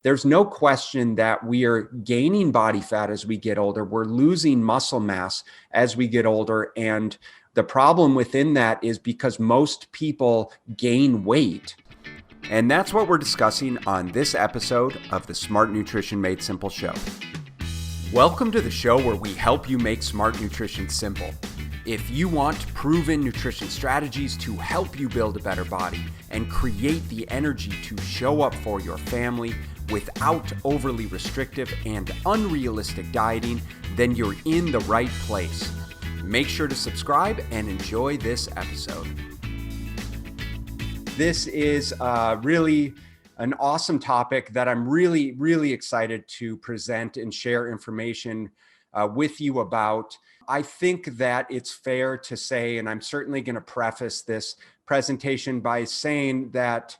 There's no question that we are gaining body fat as we get older. We're losing muscle mass as we get older. And the problem within that is because most people gain weight. And that's what we're discussing on this episode of the Smart Nutrition Made Simple show. Welcome to the show where we help you make smart nutrition simple. If you want proven nutrition strategies to help you build a better body and create the energy to show up for your family without overly restrictive and unrealistic dieting, then you're in the right place. Make sure to subscribe and enjoy this episode. This is really an awesome topic that I'm really excited to present and share information with you about. I think that it's fair to say, and I'm certainly going to preface this presentation by saying that,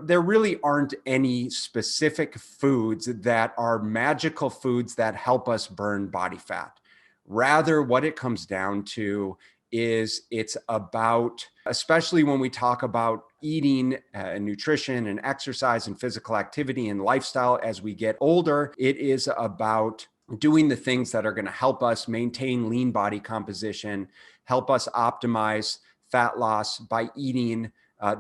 there really aren't any specific foods that are magical foods that help us burn body fat. Rather, what it comes down to is it's about, especially when we talk about eating and nutrition and exercise and physical activity and lifestyle as we get older, it is about doing the things that are going to help us maintain lean body composition, help us optimize fat loss by eating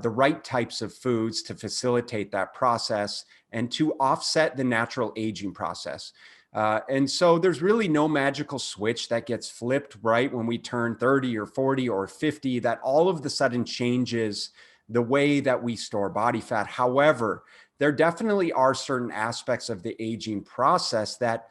the right types of foods to facilitate that process and to offset the natural aging process. And so there's really no magical switch that gets flipped right when we turn 30 or 40 or 50 that all of the sudden changes the way that we store body fat. However, there definitely are certain aspects of the aging process that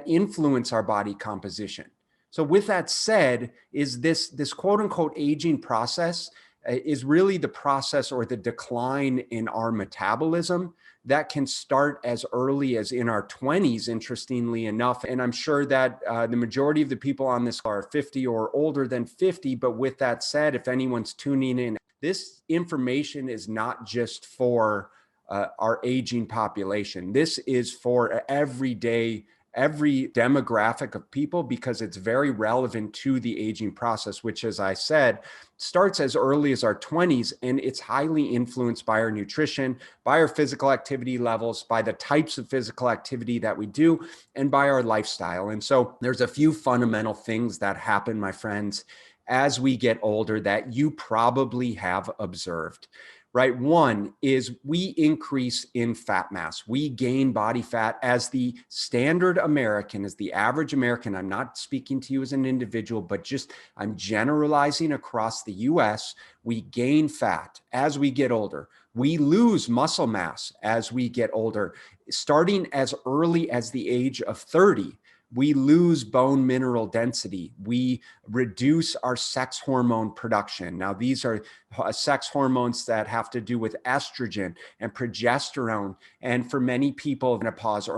influence our body composition. So with that said, is this quote unquote aging process is really the process or the decline in our metabolism that can start as early as in our 20s, interestingly enough. And I'm sure that the majority of the people on this are 50 or older than 50. But with that said, if anyone's tuning in, this information is not just for our aging population. This is for every demographic of people because it's very relevant to the aging process, which, as I said, starts as early as our 20s, and it's highly influenced by our nutrition, by our physical activity levels, by the types of physical activity that we do, and by our lifestyle. And so there's a few fundamental things that happen, my friends, as we get older that you probably have observed. Right? One is we increase in fat mass. We gain body fat as the standard American, as the average American. I'm not speaking to you as an individual, but just I'm generalizing across the US. We gain fat as we get older. We lose muscle mass as we get older. Starting as early as the age of 30, we lose bone mineral density. We reduce our sex hormone production. Now, these are sex hormones that have to do with estrogen and progesterone. And for many people,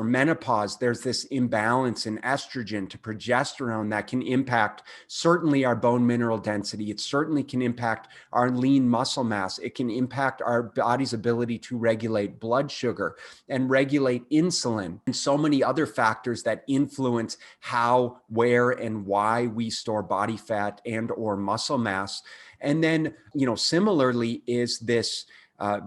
menopause, there's this imbalance in estrogen to progesterone that can impact certainly our bone mineral density. It certainly can impact our lean muscle mass. It can impact our body's ability to regulate blood sugar and regulate insulin and so many other factors that influence how, where, and why we store body fat and or muscle mass. And then, similarly is this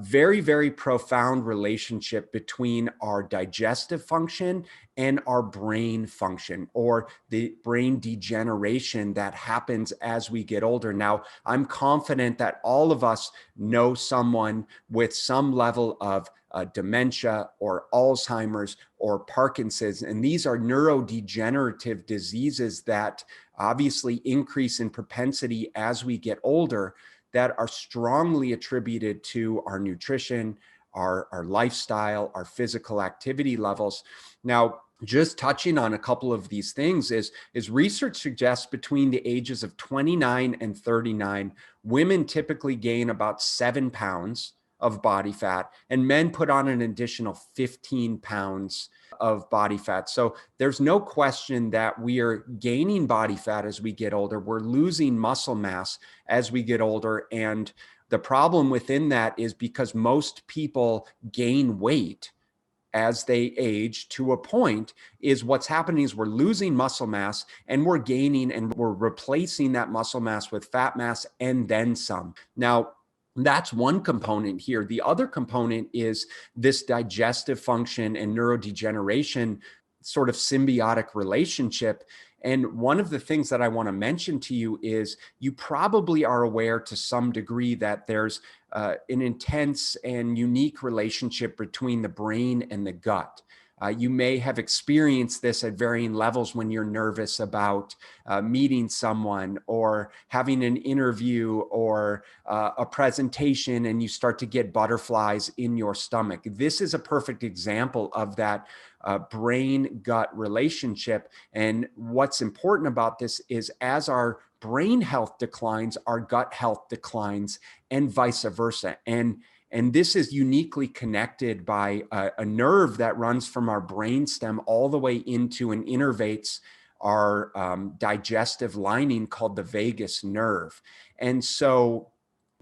very profound relationship between our digestive function and our brain function, or the brain degeneration that happens as we get older. Now, I'm confident that all of us know someone with some level of dementia or Alzheimer's or Parkinson's, and these are neurodegenerative diseases that obviously increase in propensity as we get older, that are strongly attributed to our nutrition, our lifestyle, our physical activity levels. Now, just touching on a couple of these things is research suggests between the ages of 29 and 39, women typically gain about 7 pounds of body fat, and men put on an additional 15 pounds of body fat. So there's no question that we are gaining body fat as we get older. We're losing muscle mass as we get older. And the problem within that is because most people gain weight as they age to a point, is what's happening is we're losing muscle mass and we're gaining and we're replacing that muscle mass with fat mass and then some. Now, That's one component here. The other component is this digestive function and neurodegeneration sort of symbiotic relationship. And one of the things that I want to mention to you is you probably are aware to some degree that there's an intense and unique relationship between the brain and the gut. You may have experienced this at varying levels when you're nervous about meeting someone or having an interview or a presentation, and you start to get butterflies in your stomach. This is a perfect example of that brain-gut relationship. And what's important about this is as our brain health declines, our gut health declines, and vice versa. And this is uniquely connected by a nerve that runs from our brainstem all the way into and innervates our digestive lining called the vagus nerve. And so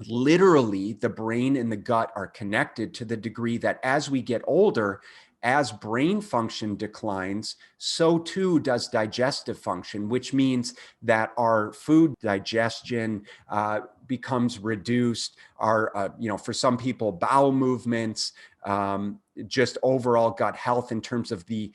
literally the brain and the gut are connected to the degree that as we get older, as brain function declines, so too does digestive function, which means that our food digestion becomes reduced. Our, for some people, bowel movements, just overall gut health in terms of the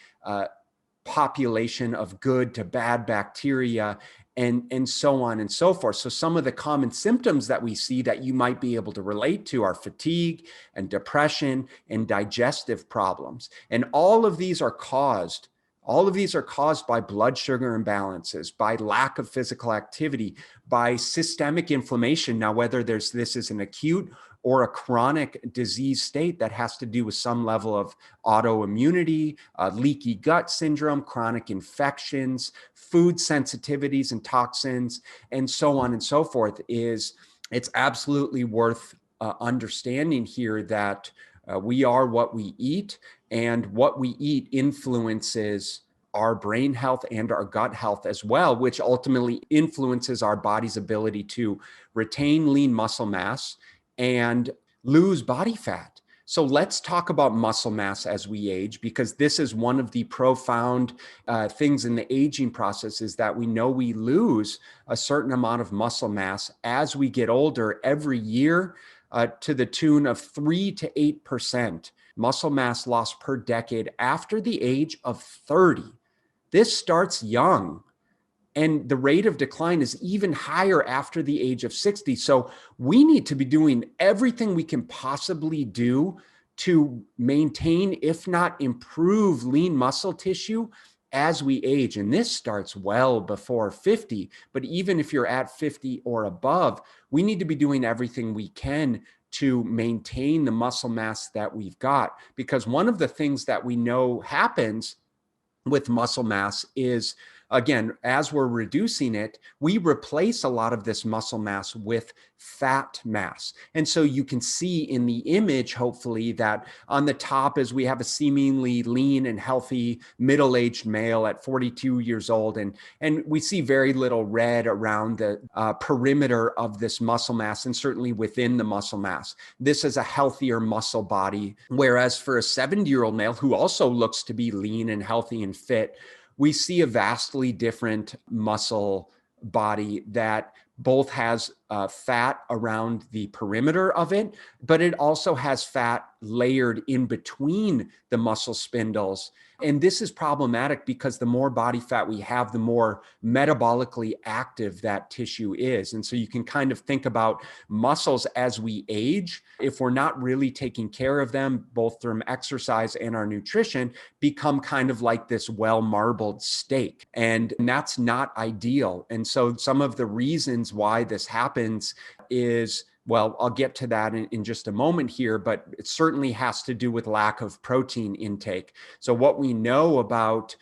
population of good to bad bacteria, and so on and so forth. So some of the common symptoms that we see that you might be able to relate to are fatigue and depression and digestive problems. And all of these are caused by blood sugar imbalances, by lack of physical activity, by systemic inflammation. Now, whether this is an acute or a chronic disease state that has to do with some level of autoimmunity, leaky gut syndrome, chronic infections, food sensitivities and toxins, and so on and so forth, it's absolutely worth understanding here that we are what we eat, and what we eat influences our brain health and our gut health as well, which ultimately influences our body's ability to retain lean muscle mass and lose body fat. So let's talk about muscle mass as we age, because this is one of the profound things in the aging process, is that we know we lose a certain amount of muscle mass as we get older every year, to the tune of 3 to 8% muscle mass loss per decade after the age of 30. This starts young. And the rate of decline is even higher after the age of 60. So we need to be doing everything we can possibly do to maintain, if not improve, lean muscle tissue as we age. And this starts well before 50. But even if you're at 50 or above, we need to be doing everything we can to maintain the muscle mass that we've got. Because one of the things that we know happens with muscle mass is, again, as we're reducing it, we replace a lot of this muscle mass with fat mass. And so you can see in the image, hopefully, that on the top is we have a seemingly lean and healthy middle-aged male at 42 years old. And we see very little red around the perimeter of this muscle mass, and certainly within the muscle mass. This is a healthier muscle body. Whereas for a 70-year-old male who also looks to be lean and healthy and fit, we see a vastly different muscle body that both has fat around the perimeter of it, but it also has fat layered in between the muscle spindles. And this is problematic because the more body fat we have, the more metabolically active that tissue is. And so you can kind of think about muscles as we age. If we're not really taking care of them, both from exercise and our nutrition, become kind of like this well-marbled steak. And that's not ideal. And so some of the reasons why this happens is, well, I'll get to that in just a moment here, but it certainly has to do with lack of protein intake. So what we know about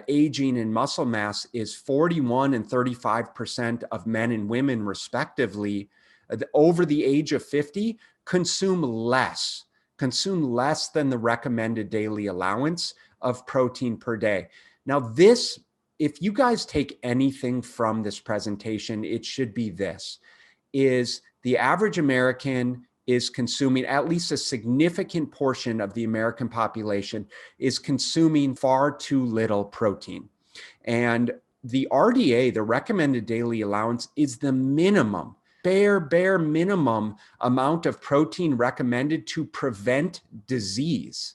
aging and muscle mass is 41 and 35% of men and women, respectively, over the age of 50, consume less than the recommended daily allowance of protein per day. Now, this, if you guys take anything from this presentation, it should be this, is the average American is consuming, at least a significant portion of the American population is consuming far too little protein. And the RDA, the recommended daily allowance, is the minimum bare minimum amount of protein recommended to prevent disease.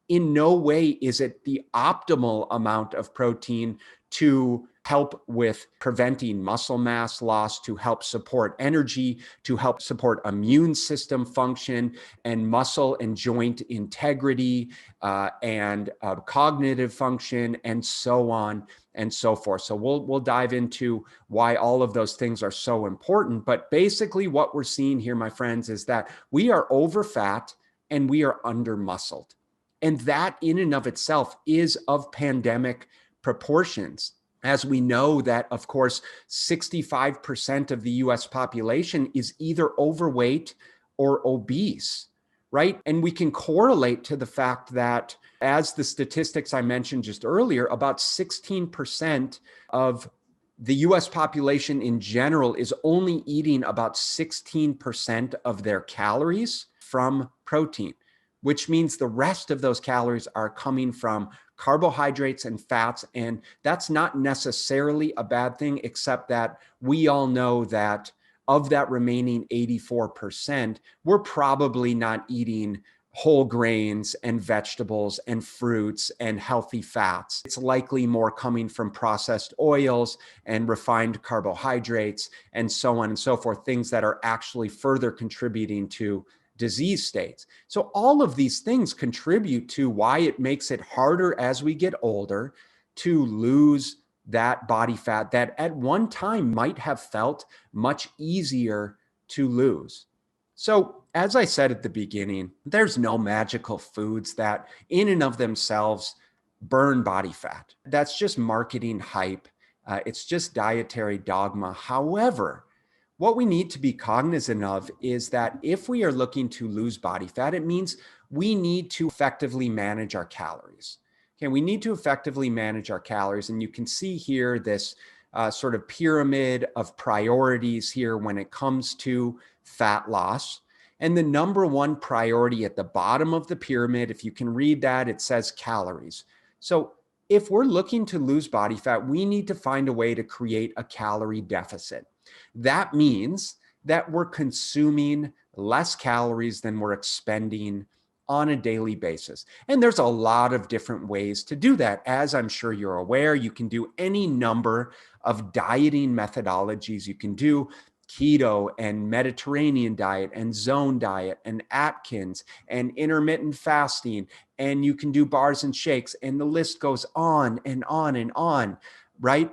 In no way is it the optimal amount of protein to help with preventing muscle mass loss, to help support energy, to help support immune system function and muscle and joint integrity and cognitive function, and so on and so forth. So we'll dive into why all of those things are so important. But basically what we're seeing here, my friends, is that we are over fat and we are under muscled. And that in and of itself is of pandemic proportions. As we know that, of course, 65% of the US population is either overweight or obese, right? And we can correlate to the fact that, as the statistics I mentioned just earlier, about 16% of the US population in general is only eating about 16% of their calories from protein, which means the rest of those calories are coming from carbohydrates and fats. And that's not necessarily a bad thing, except that we all know that of that remaining 84%, we're probably not eating whole grains and vegetables and fruits and healthy fats. It's likely more coming from processed oils and refined carbohydrates and so on and so forth, things that are actually further contributing to disease states. So all of these things contribute to why it makes it harder as we get older to lose that body fat that at one time might have felt much easier to lose. So as I said at the beginning, there's no magical foods that in and of themselves burn body fat. That's just marketing hype. It's just dietary dogma. However, what we need to be cognizant of is that if we are looking to lose body fat, it means we need to effectively manage our calories. Okay, we need to effectively manage our calories. And you can see here this sort of pyramid of priorities here when it comes to fat loss. And the number one priority at the bottom of the pyramid, if you can read that, it says calories. So if we're looking to lose body fat, we need to find a way to create a calorie deficit. That means that we're consuming less calories than we're expending on a daily basis. And there's a lot of different ways to do that. As I'm sure you're aware, you can do any number of dieting methodologies. You can do keto and Mediterranean diet and zone diet and Atkins and intermittent fasting, and you can do bars and shakes, and the list goes on and on and on, right?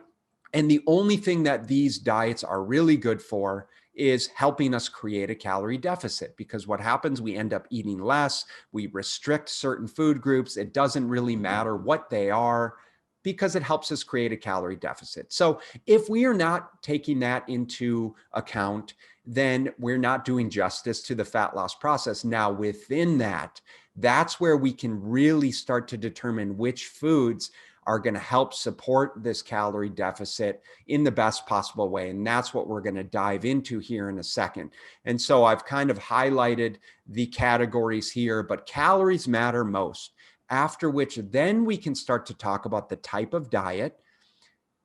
And the only thing that these diets are really good for is helping us create a calorie deficit, because what happens, we end up eating less, we restrict certain food groups. It doesn't really matter what they are, because it helps us create a calorie deficit. So if we are not taking that into account, then we're not doing justice to the fat loss process. Now, within that, that's where we can really start to determine which foods are going to help support this calorie deficit in the best possible way. And that's what we're going to dive into here in a second. And so I've kind of highlighted the categories here, but calories matter most. After which, then we can start to talk about the type of diet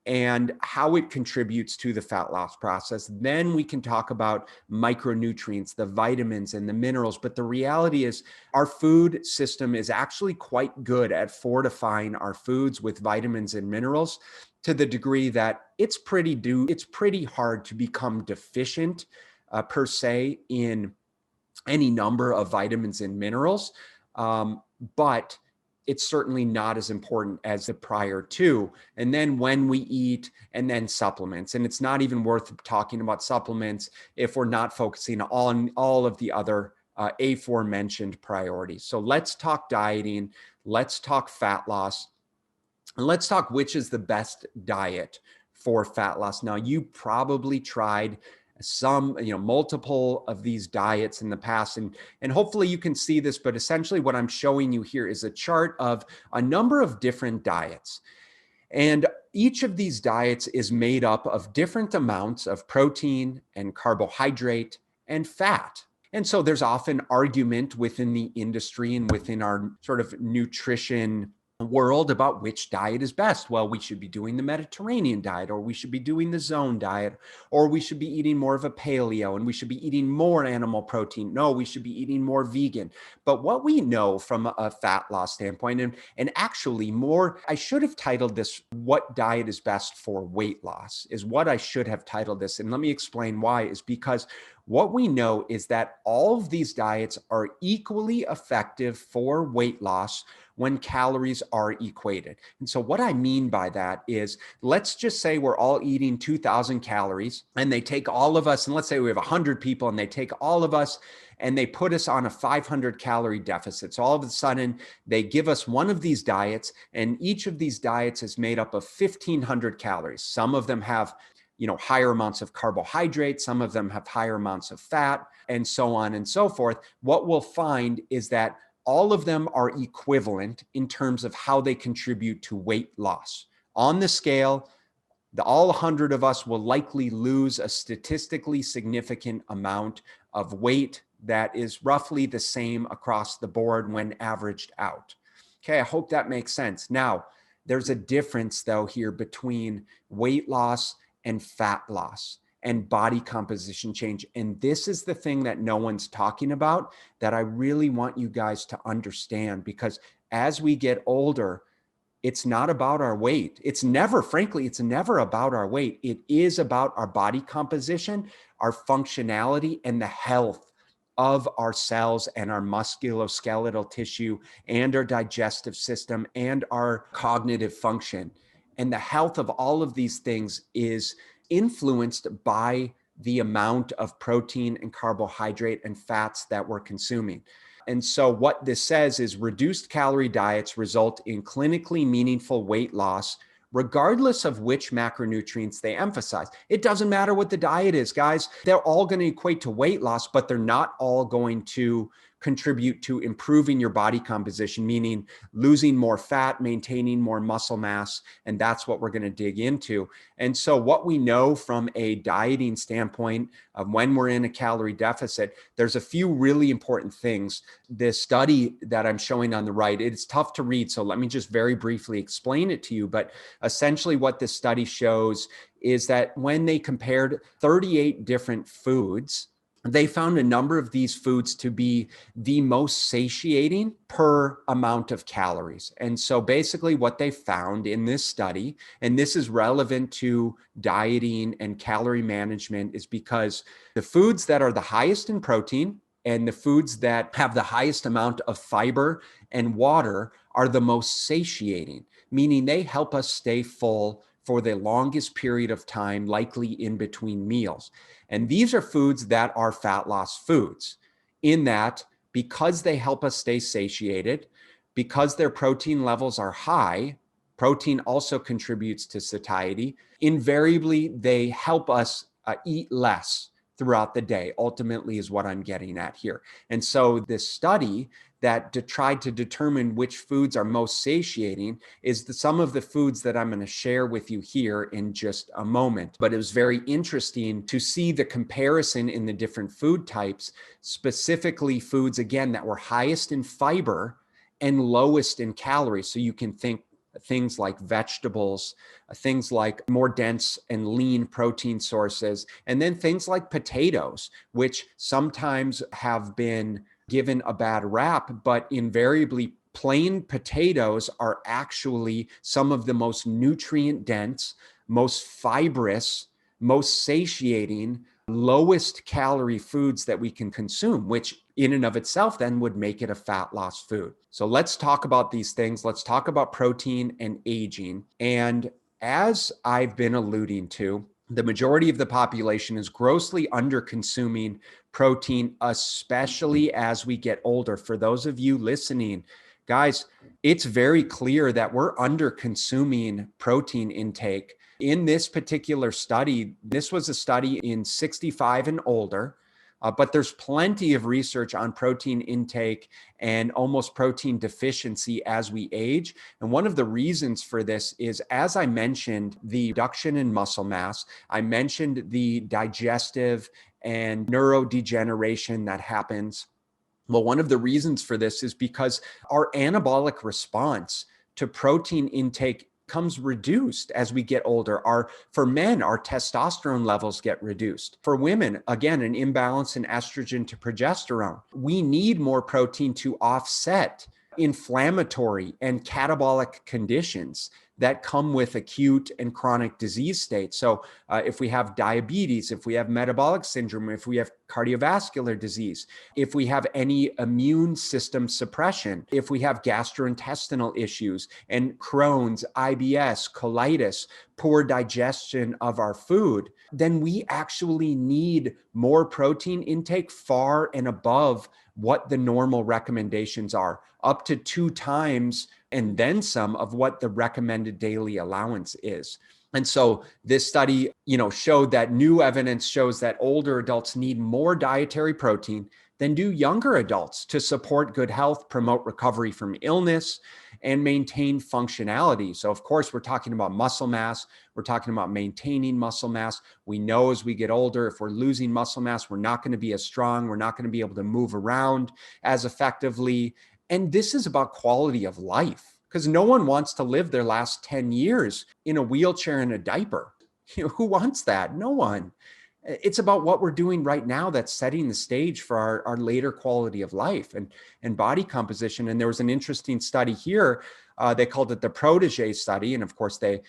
and how it contributes to the fat loss process. Then we can talk about micronutrients, the vitamins and the minerals. But the reality is our food system is actually quite good at fortifying our foods with vitamins and minerals, to the degree that it's pretty hard to become deficient per se in any number of vitamins and minerals. But it's certainly not as important as the prior two. And then when we eat, and then supplements. And it's not even worth talking about supplements if we're not focusing on all of the other aforementioned priorities. So let's talk dieting, let's talk fat loss, and let's talk which is the best diet for fat loss. Now, you probably tried multiple of these diets in the past, and hopefully you can see this, but essentially what I'm showing you here is a chart of a number of different diets. And each of these diets is made up of different amounts of protein and carbohydrate and fat. And so there's often argument within the industry and within our sort of nutrition world about which diet is best. Well, we should be doing the Mediterranean diet, or we should be doing the zone diet, or we should be eating more of a paleo, and we should be eating more animal protein. No, we should be eating more vegan. But what we know from a fat loss standpoint, and actually more, I should have titled this, "What Diet is Best for Weight Loss," is what I should have titled this. And let me explain why, is because what we know is that all of these diets are equally effective for weight loss when calories are equated. And so what I mean by that is, let's just say we're all eating 2,000 calories, and they take all of us, and let's say we have 100 people, and they take all of us and they put us on a 500 calorie deficit. So all of a sudden they give us one of these diets, and each of these diets is made up of 1,500 calories. Some of them have higher amounts of carbohydrate, some of them have higher amounts of fat, and so on and so forth. What we'll find is that all of them are equivalent in terms of how they contribute to weight loss. On the scale, all 100 of us will likely lose a statistically significant amount of weight that is roughly the same across the board when averaged out. Okay, I hope that makes sense. Now, there's a difference though here between weight loss and fat loss and body composition change. And this is the thing that no one's talking about that I really want you guys to understand, because as we get older, it's not about our weight. Frankly, it's never about our weight. It is about our body composition, our functionality, and the health of our cells and our musculoskeletal tissue and our digestive system and our cognitive function. And the health of all of these things is influenced by the amount of protein and carbohydrate and fats that we're consuming. And so what this says is reduced calorie diets result in clinically meaningful weight loss, regardless of which macronutrients they emphasize. It doesn't matter what the diet is, guys. They're all going to equate to weight loss, but they're not all going to contribute to improving your body composition, meaning losing more fat, maintaining more muscle mass. And that's what we're going to dig into. And so what we know from a dieting standpoint of when we're in a calorie deficit, there's a few really important things. This study that I'm showing on the right, it's tough to read, so let me just very briefly explain it to you. But essentially what this study shows is that when they compared 38 different foods, they found a number of these foods to be the most satiating per amount of calories. And so basically what they found in this study, and this is relevant to dieting and calorie management, is because the foods that are the highest in protein and the foods that have the highest amount of fiber and water are the most satiating, meaning they help us stay full for the longest period of time, likely in between meals. And these are foods that are fat loss foods, in that because they help us stay satiated, because their protein levels are high, protein also contributes to satiety. Invariably, they help us eat less throughout the day, ultimately is what I'm getting at here. And so this study that tried to determine which foods are most satiating is some of the foods that I'm going to share with you here in just a moment. But it was very interesting to see the comparison in the different food types, specifically foods, again, that were highest in fiber and lowest in calories. So you can think things like vegetables, things like more dense and lean protein sources, and then things like potatoes, which sometimes have been given a bad rap, but invariably plain potatoes are actually some of the most nutrient dense, most fibrous, most satiating, lowest calorie foods that we can consume, which in and of itself then would make it a fat loss food. So let's talk about these things. Let's talk about protein and aging. And as I've been alluding to, the majority of the population is grossly under consuming protein, especially as we get older. For those of you listening, guys, it's very clear that we're under consuming protein intake. In this particular study, this was a study in 65 and older, but there's plenty of research on protein intake and almost protein deficiency as we age. And one of the reasons for this is, as I mentioned, the reduction in muscle mass. I mentioned the digestive and neurodegeneration that happens. Well, one of the reasons for this is because our anabolic response to protein intake comes reduced as we get older. For men, our testosterone levels get reduced. For women, again, an imbalance in estrogen to progesterone. We need more protein to offset inflammatory and catabolic conditions that come with acute and chronic disease states. So if we have diabetes, if we have metabolic syndrome, if we have cardiovascular disease, if we have any immune system suppression, if we have gastrointestinal issues and Crohn's, IBS, colitis, poor digestion of our food, then we actually need more protein intake far and above what the normal recommendations are, up to 2 times and then some of what the recommended daily allowance is. And so this study, showed that new evidence shows that older adults need more dietary protein than do younger adults to support good health, promote recovery from illness, and maintain functionality. So of course, we're talking about muscle mass. We're talking about maintaining muscle mass. We know as we get older, if we're losing muscle mass, we're not going to be as strong. We're not going to be able to move around as effectively. And this is about quality of life, because no one wants to live their last 10 years in a wheelchair and a diaper. Who wants that? No one. It's about what we're doing right now that's setting the stage for our later quality of life and body composition. And there was an interesting study here. They called it the protege study. And of course, they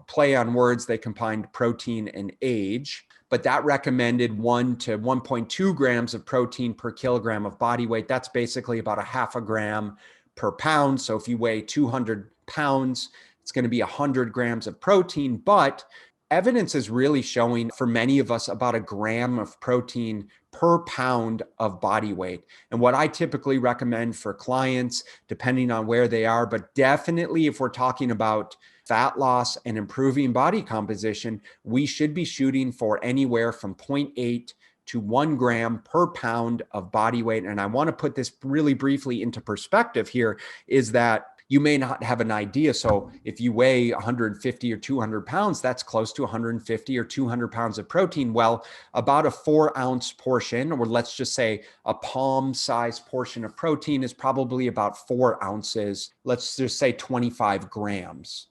play on words. They combined protein and age. But that recommended 1 to 1.2 grams of protein per kilogram of body weight. That's basically about a half a gram per pound. So if you weigh 200 pounds, it's going to be 100 grams of protein. But evidence is really showing for many of us about a gram of protein per pound of body weight. And what I typically recommend for clients, depending on where they are, but definitely if we're talking about fat loss and improving body composition, we should be shooting for anywhere from 0.8 to 1 gram per pound of body weight. And I want to put this really briefly into perspective here, is that you may not have an idea. So if you weigh 150 or 200 pounds, that's close to 150 or 200 pounds of protein. Well, about a 4-ounce portion, or let's just say a palm-sized portion of protein, is probably about 4 ounces. Let's just say 25 grams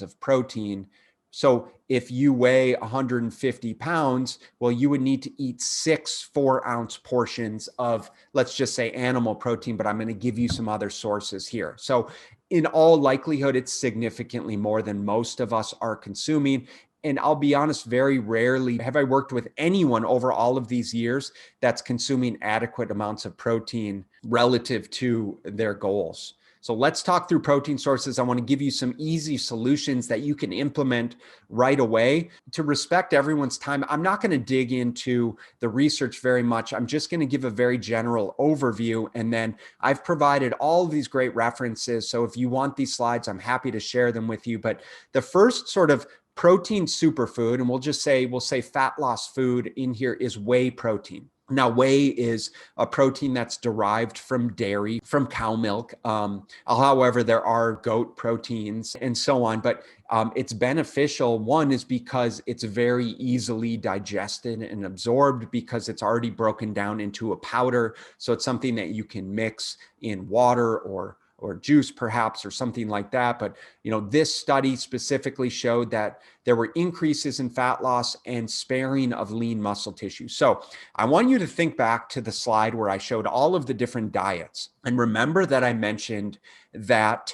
of protein. So if you weigh 150 pounds, well, you would need to eat 6 4-ounce portions of, let's just say, animal protein, but I'm going to give you some other sources here. So in all likelihood, it's significantly more than most of us are consuming. And I'll be honest, very rarely have I worked with anyone over all of these years that's consuming adequate amounts of protein relative to their goals. So let's talk through protein sources. I want to give you some easy solutions that you can implement right away. To respect everyone's time, I'm not going to dig into the research very much. I'm just going to give a very general overview. And then I've provided all of these great references. So if you want these slides, I'm happy to share them with you. But the first sort of protein superfood, and we'll say fat loss food in here, is whey protein. Now, whey is a protein that's derived from dairy, from cow milk. However, there are goat proteins and so on, but it's beneficial. One is because it's very easily digested and absorbed because it's already broken down into a powder. So it's something that you can mix in water or juice perhaps, or something like that. But this study specifically showed that there were increases in fat loss and sparing of lean muscle tissue. So I want you to think back to the slide where I showed all of the different diets. And remember that I mentioned that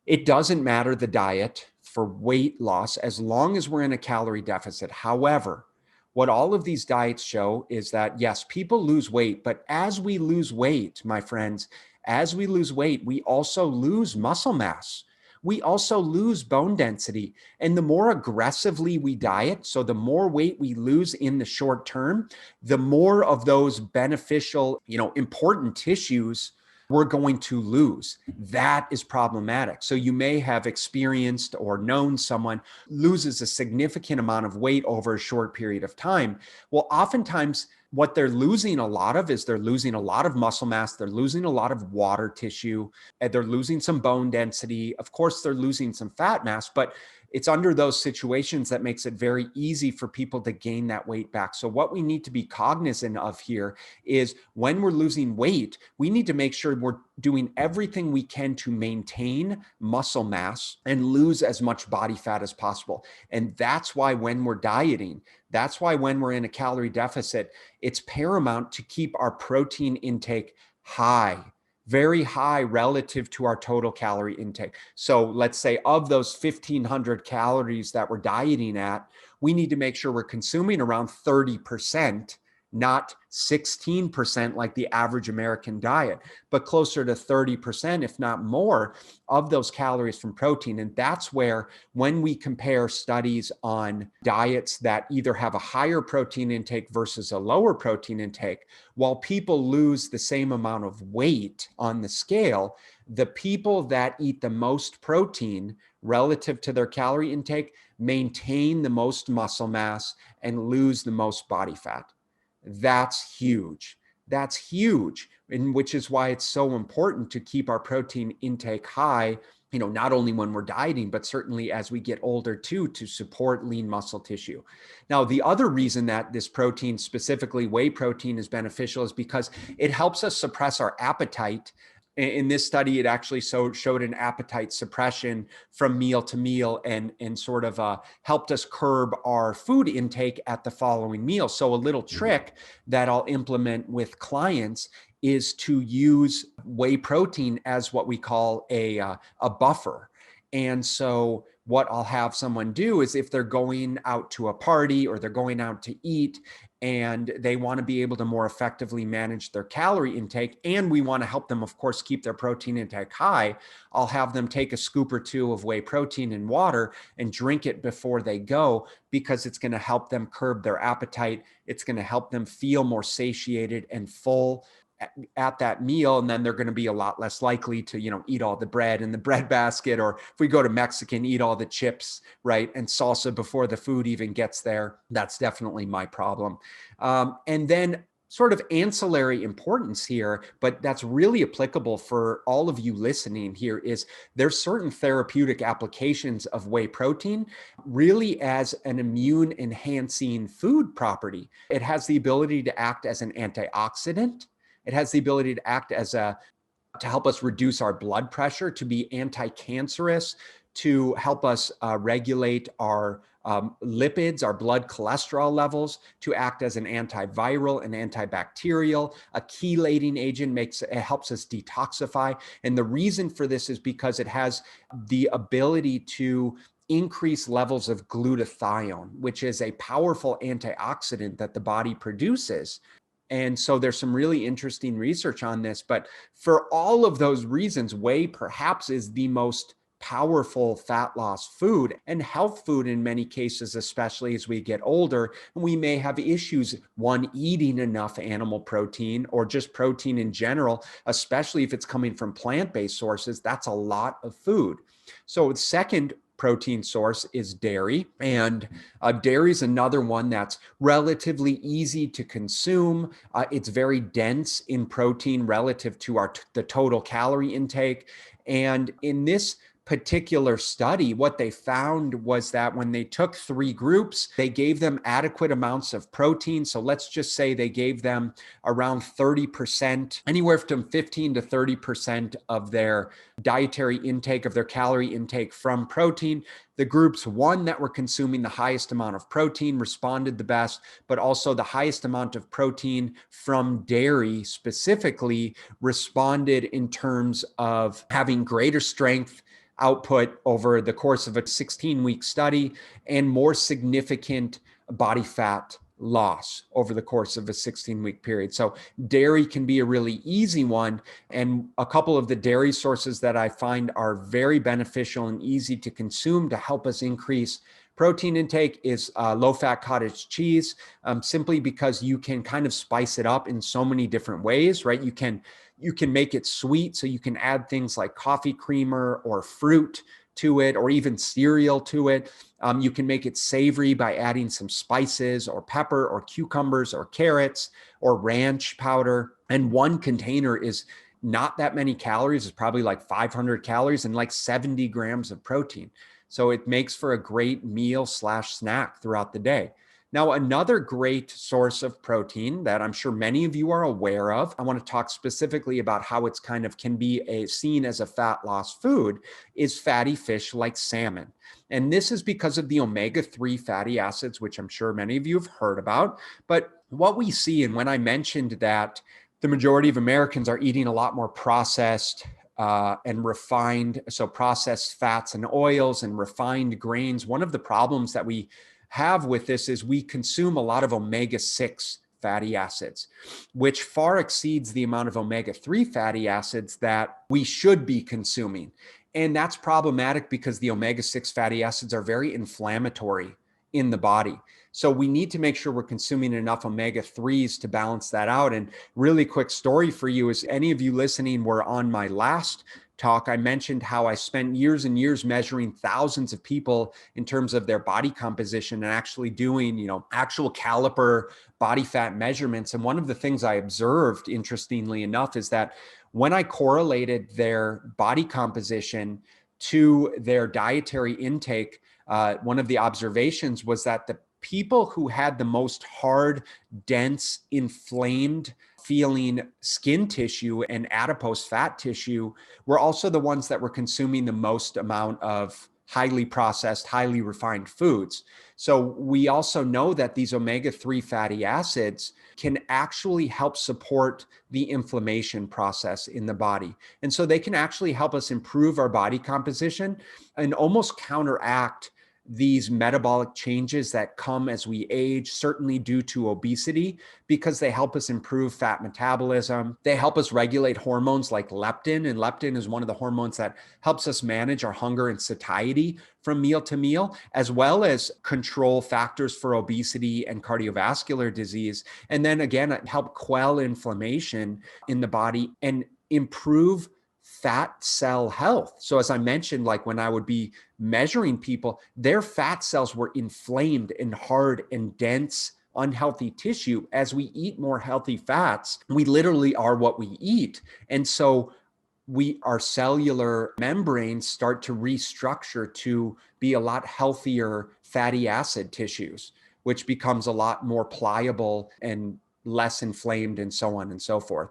it doesn't matter the diet for weight loss as long as we're in a calorie deficit. However, what all of these diets show is that, yes, people lose weight, but as we lose weight, my friends, as we lose weight, we also lose muscle mass. We also lose bone density. And the more aggressively we diet, so the more weight we lose in the short term, the more of those beneficial, important tissues we're going to lose. That is problematic. So you may have experienced or known someone loses a significant amount of weight over a short period of time. Well, oftentimes what they're losing a lot of is they're losing a lot of muscle mass. They're losing a lot of water tissue, and they're losing some bone density. Of course, they're losing some fat mass, but it's under those situations that makes it very easy for people to gain that weight back. So what we need to be cognizant of here is when we're losing weight, we need to make sure we're doing everything we can to maintain muscle mass and lose as much body fat as possible. And that's why when we're dieting, that's why when we're in a calorie deficit, it's paramount to keep our protein intake high, very high relative to our total calorie intake. So let's say of those 1,500 calories that we're dieting at, we need to make sure we're consuming around 30%, not 16% like the average American diet, but closer to 30%, if not more, of those calories from protein. And that's where, when we compare studies on diets that either have a higher protein intake versus a lower protein intake, while people lose the same amount of weight on the scale, the people that eat the most protein relative to their calorie intake maintain the most muscle mass and lose the most body fat. That's huge. That's huge. And which is why it's so important to keep our protein intake high, not only when we're dieting, but certainly as we get older too, to support lean muscle tissue. Now, the other reason that this protein, specifically whey protein, is beneficial is because it helps us suppress our appetite. In this study, it actually showed an appetite suppression from meal to meal and sort of helped us curb our food intake at the following meal. So a little trick that I'll implement with clients is to use whey protein as what we call a buffer. And so what I'll have someone do is, if they're going out to a party or they're going out to eat and they want to be able to more effectively manage their calorie intake, and we want to help them, of course, keep their protein intake high, I'll have them take a scoop or two of whey protein in water and drink it before they go, because it's going to help them curb their appetite. It's going to help them feel more satiated and full at that meal, and then they're going to be a lot less likely to eat all the bread in the bread basket, or if we go to Mexican, eat all the chips, right, and salsa before the food even gets there. That's definitely my problem. And then sort of ancillary importance here, but that's really applicable for all of you listening here, is there's certain therapeutic applications of whey protein really as an immune enhancing food property. It has the ability to act as an antioxidant. It has the ability to act as to help us reduce our blood pressure, to be anti-cancerous, to help us regulate our lipids, our blood cholesterol levels, to act as an antiviral and antibacterial. A chelating agent it helps us detoxify. And the reason for this is because it has the ability to increase levels of glutathione, which is a powerful antioxidant that the body produces. And so there's some really interesting research on this, but for all of those reasons, whey perhaps is the most powerful fat loss food and health food in many cases, especially as we get older. And we may have issues, one, eating enough animal protein or just protein in general, especially if it's coming from plant-based sources. That's a lot of food. So the second protein source is dairy, and dairy is another one that's relatively easy to consume. It's very dense in protein relative to the total calorie intake. And in this particular study, what they found was that when they took 3 groups, they gave them adequate amounts of protein. So let's just say they gave them around 30%, anywhere from 15 to 30% of their dietary intake, of their calorie intake from protein. The groups, one, that were consuming the highest amount of protein responded the best, but also the highest amount of protein from dairy specifically responded in terms of having greater strength output over the course of a 16-week study and more significant body fat loss over the course of a 16-week period. So dairy can be a really easy one. And a couple of the dairy sources that I find are very beneficial and easy to consume to help us increase protein intake is low-fat cottage cheese, simply because you can kind of spice it up in so many different ways, right? You can make it sweet, so you can add things like coffee creamer or fruit to it, or even cereal to it. You can make it savory by adding some spices or pepper or cucumbers or carrots or ranch powder. And one container is not that many calories. It's probably like 500 calories and like 70 grams of protein. So it makes for a great meal slash snack throughout the day. Now, another great source of protein that I'm sure many of you are aware of, I want to talk specifically about how it's kind of can be seen as a fat loss food, is fatty fish like salmon. And this is because of the omega-3 fatty acids, which I'm sure many of you have heard about. But what we see, and when I mentioned that the majority of Americans are eating a lot more processed and refined, so processed fats and oils and refined grains, one of the problems that we have with this is we consume a lot of omega-6 fatty acids, which far exceeds the amount of omega-3 fatty acids that we should be consuming. And that's problematic because the omega-6 fatty acids are very inflammatory in the body. So we need to make sure we're consuming enough omega-3s to balance that out. And really quick story for you is any of you listening were on my last talk, I mentioned how I spent years and years measuring thousands of people in terms of their body composition and actually doing, actual caliper body fat measurements. And one of the things I observed, interestingly enough, is that when I correlated their body composition to their dietary intake, one of the observations was that the people who had the most hard, dense, inflamed feeling skin tissue and adipose fat tissue were also the ones that were consuming the most amount of highly processed, highly refined foods. So we also know that these omega-3 fatty acids can actually help support the inflammation process in the body. And so they can actually help us improve our body composition and almost counteract these metabolic changes that come as we age, certainly due to obesity, because they help us improve fat metabolism. They help us regulate hormones like leptin, and leptin is one of the hormones that helps us manage our hunger and satiety from meal to meal, as well as control factors for obesity and cardiovascular disease. And then again, help quell inflammation in the body and improve fat cell health. So as I mentioned, like when I would be measuring people, their fat cells were inflamed and hard and dense, unhealthy tissue. As we eat more healthy fats, we literally are what we eat. And so our cellular membranes start to restructure to be a lot healthier fatty acid tissues, which becomes a lot more pliable and less inflamed and so on and so forth.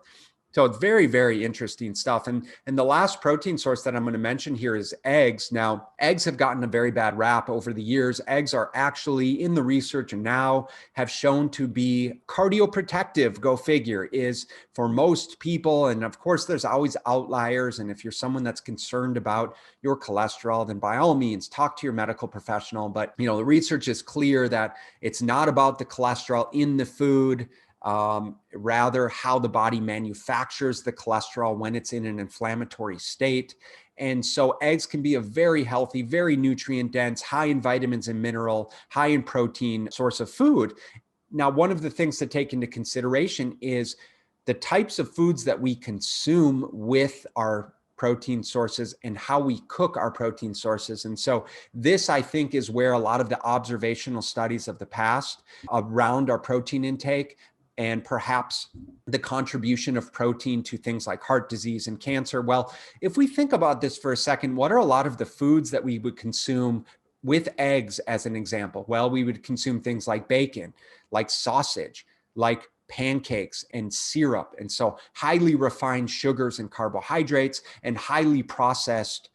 So it's very, very interesting stuff. And the last protein source that I'm going to mention here is eggs. Now, eggs have gotten a very bad rap over the years. Eggs are actually in the research and now have shown to be cardioprotective, go figure, is for most people. And of course, there's always outliers. And if you're someone that's concerned about your cholesterol, then by all means, talk to your medical professional. But, the research is clear that it's not about the cholesterol in the food. Rather how the body manufactures the cholesterol when it's in an inflammatory state. And so eggs can be a very healthy, very nutrient dense, high in vitamins and mineral, high in protein source of food. Now, one of the things to take into consideration is the types of foods that we consume with our protein sources and how we cook our protein sources. And so this, I think, is where a lot of the observational studies of the past around our protein intake and perhaps the contribution of protein to things like heart disease and cancer. Well, if we think about this for a second, what are a lot of the foods that we would consume with eggs as an example? Well, we would consume things like bacon, like sausage, like pancakes and syrup. And so highly refined sugars and carbohydrates and highly processed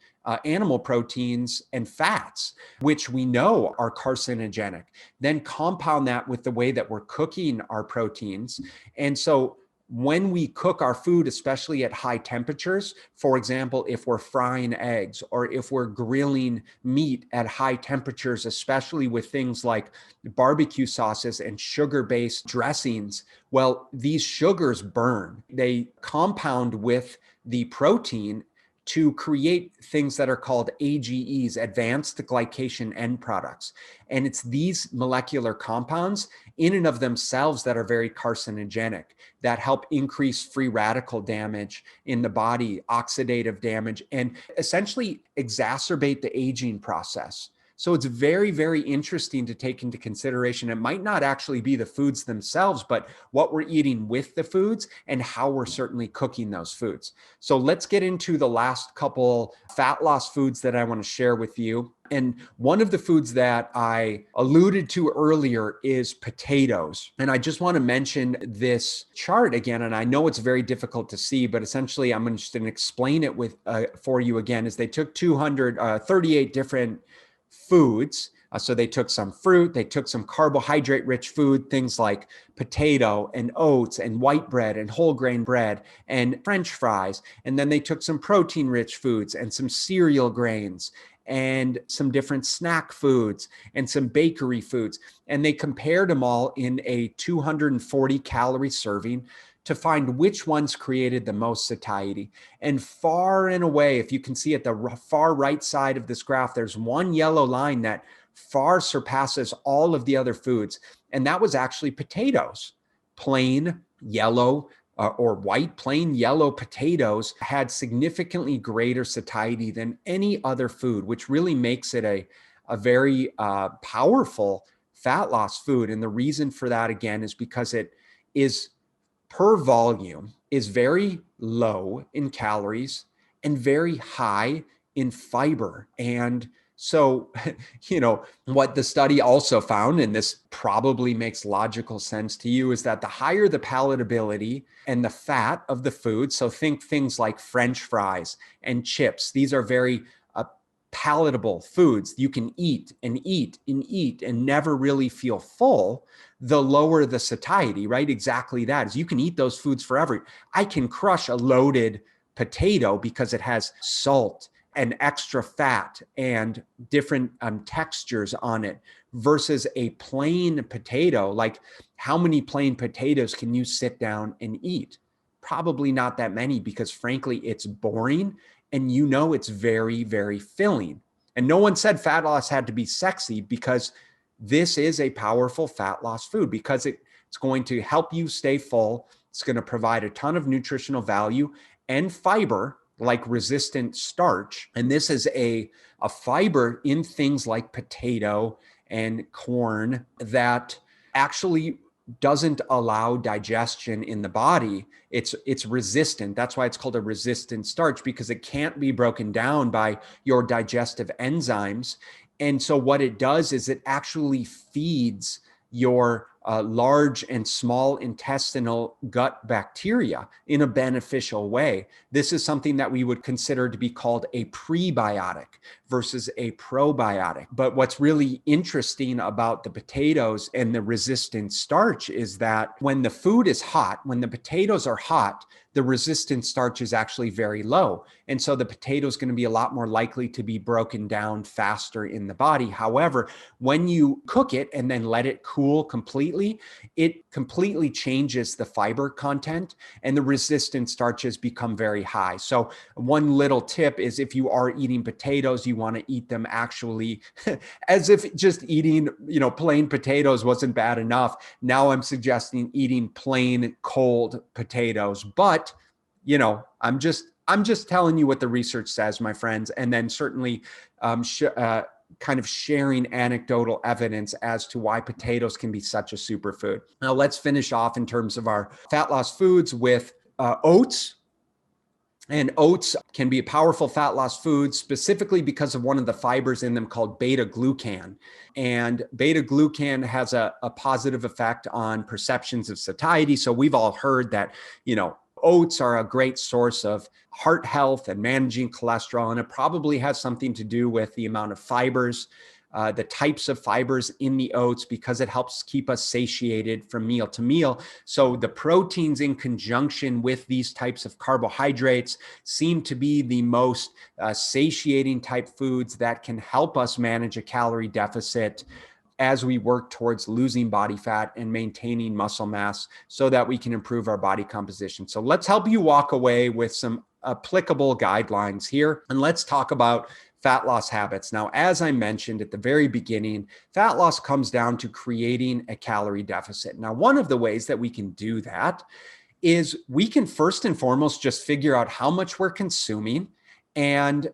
animal proteins and fats, which we know are carcinogenic. Then compound that with the way that we're cooking our proteins. And so when we cook our food, especially at high temperatures, for example, if we're frying eggs or if we're grilling meat at high temperatures, especially with things like barbecue sauces and sugar-based dressings, well, these sugars burn. They compound with the protein to create things that are called AGEs, advanced glycation end products. And it's these molecular compounds in and of themselves that are very carcinogenic, that help increase free radical damage in the body, oxidative damage, and essentially exacerbate the aging process. So it's very, very interesting to take into consideration. It might not actually be the foods themselves, but what we're eating with the foods and how we're certainly cooking those foods. So let's get into the last couple fat loss foods that I want to share with you. And one of the foods that I alluded to earlier is potatoes. And I just want to mention this chart again. And I know it's very difficult to see, but essentially I'm just going to explain it for you again. Is they took 238 different foods. So they took some fruit, they took some carbohydrate rich food, things like potato and oats and white bread and whole grain bread and French fries. And then they took some protein rich foods and some cereal grains and some different snack foods and some bakery foods. And they compared them all in a 240 calorie serving to find which ones created the most satiety. And far and away, if you can see at the far right side of this graph, there's one yellow line that far surpasses all of the other foods. And that was actually potatoes. Plain yellow or white, plain yellow potatoes had significantly greater satiety than any other food, which really makes it a very powerful fat loss food. And the reason for that, again, is because it is per volume is very low in calories and very high in fiber. And so, what the study also found, and this probably makes logical sense to you, is that the higher the palatability and the fat of the food, so think things like French fries and chips, these are very palatable foods you can eat and eat and eat and never really feel full, the lower the satiety, right? Exactly that is you can eat those foods forever. I can crush a loaded potato because it has salt and extra fat and different textures on it versus a plain potato. Like, how many plain potatoes can you sit down and eat? Probably not that many, because frankly, it's boring. And it's very, very filling. And no one said fat loss had to be sexy, because this is a powerful fat loss food, because it's going to help you stay full. It's going to provide a ton of nutritional value and fiber, like resistant starch. And this is a fiber in things like potato and corn that actually doesn't allow digestion in the body. It's resistant. That's why it's called a resistant starch, because it can't be broken down by your digestive enzymes. And so what it does is it actually feeds your large and small intestinal gut bacteria in a beneficial way. This is something that we would consider to be called a prebiotic versus a probiotic. But what's really interesting about the potatoes and the resistant starch is that when the food is hot, when the potatoes are hot, the resistant starch is actually very low. And so the potato is going to be a lot more likely to be broken down faster in the body. However, when you cook it and then let it cool completely, it completely changes the fiber content and the resistant starches become very high. So one little tip is, if you are eating potatoes, you want to eat them actually as if just eating, plain potatoes wasn't bad enough. Now I'm suggesting eating plain cold potatoes, but I'm just telling you what the research says, my friends, and then certainly kind of sharing anecdotal evidence as to why potatoes can be such a superfood. Now let's finish off in terms of our fat loss foods with oats. And oats can be a powerful fat loss food, specifically because of one of the fibers in them called beta-glucan. And beta-glucan has a positive effect on perceptions of satiety. So we've all heard that, oats are a great source of heart health and managing cholesterol. And it probably has something to do with the amount of fibers, the types of fibers in the oats, because it helps keep us satiated from meal to meal. So the proteins in conjunction with these types of carbohydrates seem to be the most satiating type foods that can help us manage a calorie deficit as we work towards losing body fat and maintaining muscle mass so that we can improve our body composition. So let's help you walk away with some applicable guidelines here. And let's talk about fat loss habits. Now, as I mentioned at the very beginning, fat loss comes down to creating a calorie deficit. Now, one of the ways that we can do that is we can first and foremost just figure out how much we're consuming, and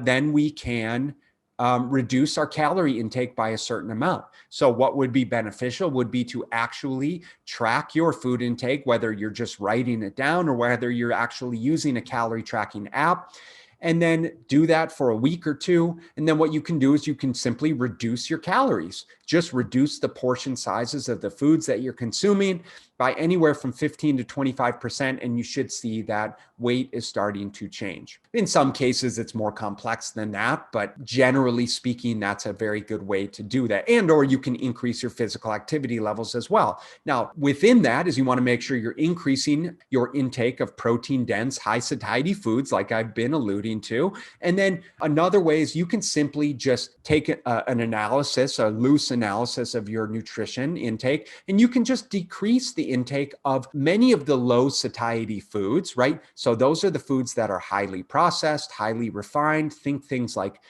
then we can reduce our calorie intake by a certain amount. So what would be beneficial would be to actually track your food intake, whether you're just writing it down or whether you're actually using a calorie tracking app. And then do that for a week or two. And then what you can do is you can simply reduce your calories. Just reduce the portion sizes of the foods that you're consuming by anywhere from 15 to 25%, and you should see that weight is starting to change. In some cases, it's more complex than that, but generally speaking, that's a very good way to do that. And or you can increase your physical activity levels as well. Now, within that is you want to make sure you're increasing your intake of protein-dense, high-satiety foods like I've been alluding to. And then another way is you can simply just take an analysis, a loose analysis of your nutrition intake, and you can just decrease the intake of many of the low satiety foods, right? So those are the foods that are highly processed, highly refined. Think things like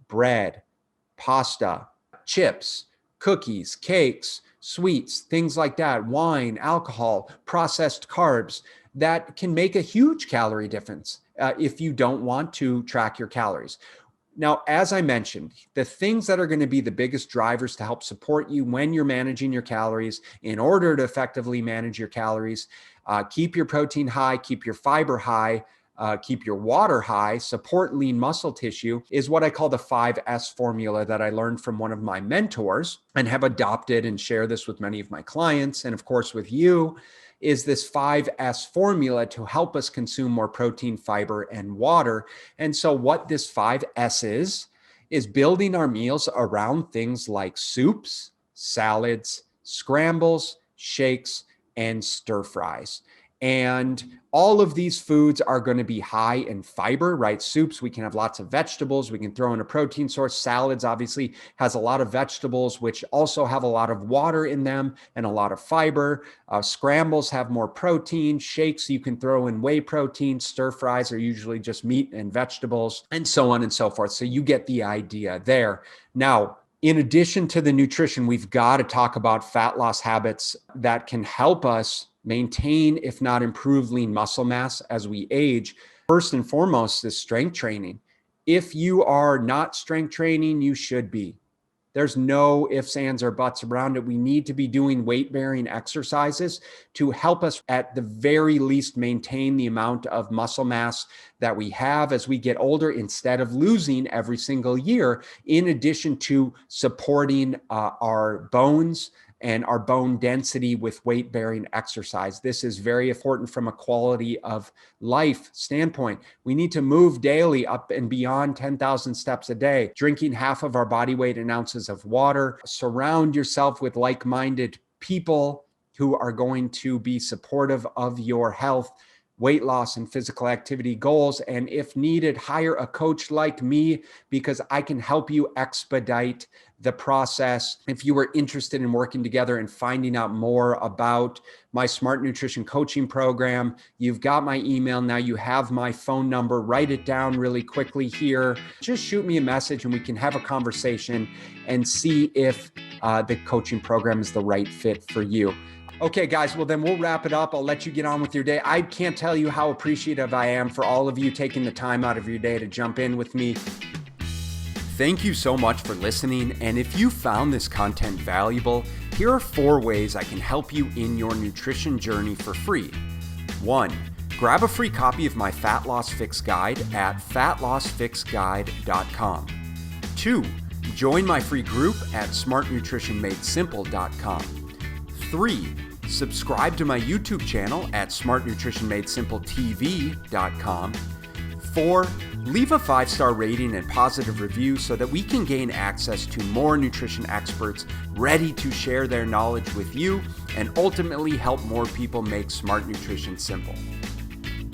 bread, pasta, chips, cookies, cakes, sweets, things like that, wine, alcohol, processed carbs that can make a huge calorie difference if you don't want to track your calories. Now, as I mentioned, the things that are going to be the biggest drivers to help support you when you're managing your calories in order to effectively manage your calories, keep your protein high, keep your fiber high, keep your water high, support lean muscle tissue is what I call the 5S formula that I learned from one of my mentors and have adopted and share this with many of my clients. And of course, with you, is this 5S formula to help us consume more protein, fiber, and water. And so what this 5S is building our meals around things like soups, salads, scrambles, shakes, and stir fries. And all of these foods are going to be high in fiber, right? Soups, we can have lots of vegetables. We can throw in a protein source. Salads obviously has a lot of vegetables, which also have a lot of water in them and a lot of fiber. Scrambles have more protein. Shakes, you can throw in whey protein. Stir fries are usually just meat and vegetables, and so on and so forth. So you get the idea there. Now, in addition to the nutrition, we've got to talk about fat loss habits that can help us maintain, if not improve, lean muscle mass as we age. First and foremost is strength training. If you are not strength training, you should be. There's no ifs, ands, or buts around it. We need to be doing weight-bearing exercises to help us at the very least maintain the amount of muscle mass that we have as we get older instead of losing every single year, in addition to supporting our bones and our bone density with weight-bearing exercise. This is very important from a quality of life standpoint. We need to move daily up and beyond 10,000 steps a day, drinking half of our body weight in ounces of water. Surround yourself with like-minded people who are going to be supportive of your health, weight loss, and physical activity goals. And if needed, hire a coach like me because I can help you expedite the process. If you are interested in working together and finding out more about my Smart Nutrition Coaching Program, you've got my email. Now you have my phone number. Write it down really quickly here. Just shoot me a message and we can have a conversation and see if the coaching program is the right fit for you. Okay, guys, well, then we'll wrap it up. I'll let you get on with your day. I can't tell you how appreciative I am for all of you taking the time out of your day to jump in with me. Thank you so much for listening. And if you found this content valuable, here are 4 ways I can help you in your nutrition journey for free. 1, grab a free copy of my Fat Loss Fix Guide at fatlossfixguide.com. 2, join my free group at smartnutritionmadesimple.com. 3, subscribe to my YouTube channel at smartnutritionmadesimpletv.com. 4, leave a 5-star rating and positive review so that we can gain access to more nutrition experts ready to share their knowledge with you and ultimately help more people make smart nutrition simple.